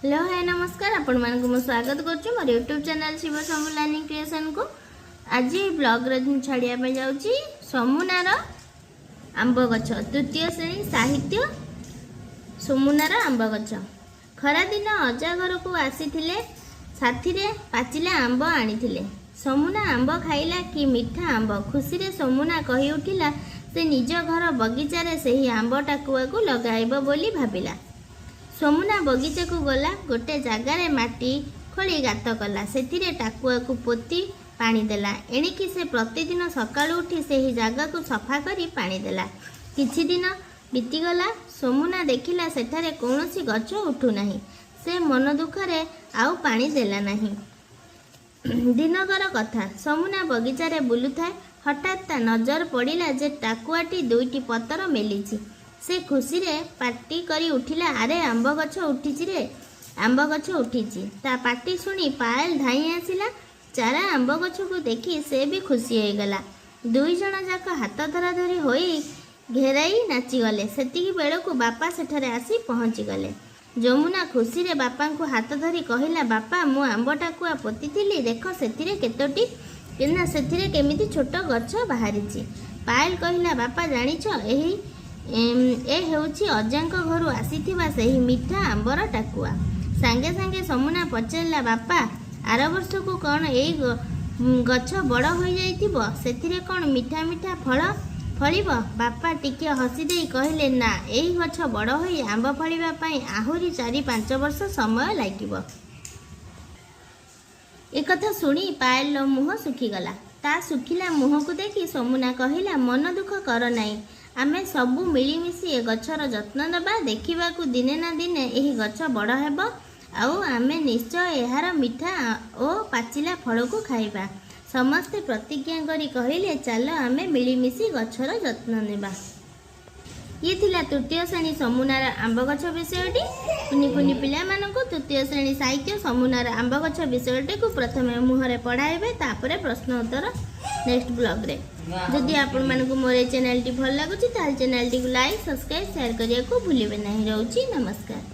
Hello hi नमस्कार आपण मानक मु स्वागत करछु मोर यूट्यूब चैनल शिव समू लर्निंग क्रिएशन को। आज ब्लॉग रे छाड़िया पे जाउची समुनार आंब गछ तृतीय श्रेणी साहित्य समुनार आंब गछ। खरा दिन अजा घर को आसीथिले साथी रे पाचिला आंब आनीथिले। समुना आंब खाइला कि मीठा आंब खुशी रे समुना कहि उठिला से निज घर बगीचा रे सेही आंब टाकुआ को लगाइबो बोली भाबिला। समुना बगीचा को गला गोटे जगार माटी खोली गात कला से टाकुआ को पोती पानी देला। एणिकी से प्रतिदिन सकाळु उठी से ही जगह को सफा करी पानी देला। किछि दिन बीतीगला समुना देखिला सेठारे कौनसी गछ उठू नाही। से मन दुखरे आउ पानी देला नाही। दिनकर कथा समुना बगीचा रे बुलुथाए हठात ता नजर पड़िला जे टाकुआटी दुईटी पतर मेलिछि। से खुशी रे पार्टी करी उठिला, अरे आंब गछ उठिछि रे, आंब गछ उठिछि। ता पार्टी सुनी पायल धाई आसिला। चारा आंब गछ को देखी से भी खुशी हो गला। दुई जण जाक हाथ धरा धरी होई घेराई नाची गले। सेतिकी बेलकु बापा सेठारे आसी पहुँची गले। जमुना खुशी रे बापा को हाथ धरी कहिला, बापा मु आंब टाकुआ पोतीथिली देख सेतिरे केतोटी केना सेतिरे केमिति छोट गछ बाहरिछि। पायल कहिला, बापा जानिछ एही ए हेउछि अजांक घरु आसीथिबा सेही मीठा आंबर टाकुआ। सांगे सांगे समुना पचारिला, बापा आर वर्ष को कौन एई गछ बड़ हो जाइथिबो सेथिरे कौन मीठा मीठा फल फलिबो। बापा टिके हसी देई कहिले, ना एई गछ बड़ होई आंब फलिबा पई आहुरी 4-5 वर्ष समय लागिबो। एकथा सुनी पायल मुह सुखीगला। ता सुखिला मुह को देखी समुना कहिला, मन दुख कर नाई, आमे सबू मिलीमिशी ए गछर जत्न नबा। देखा दिने ना दिने एही गछ बड़ हेबो आउ आमे निश्चय एहार मीठा ओ पाचिला फल को खाइबा। समस्ते प्रतिज्ञा करी कहिले, चल आमे मिलीमिशी गछर जत्न नेबा। ये थिला तृतीय श्रेणी समुनार आंब गछ विषयटी। कुनी कुनी पिला मानकु तृतीय श्रेणी साहित्य समुनार आंब गछ विषयटी को प्रथमे मुहरे पढ़ाइबे, तापरे प्रश्न उत्तर नेक्स्ट ब्लॉग रे। जदि आपण मानकु मोर चैनल टी भल लागुची ताल चैनल टी को लाइक सब्सक्राइब शेयर करिया को भूलिबे नहीं। रहउची नमस्कार।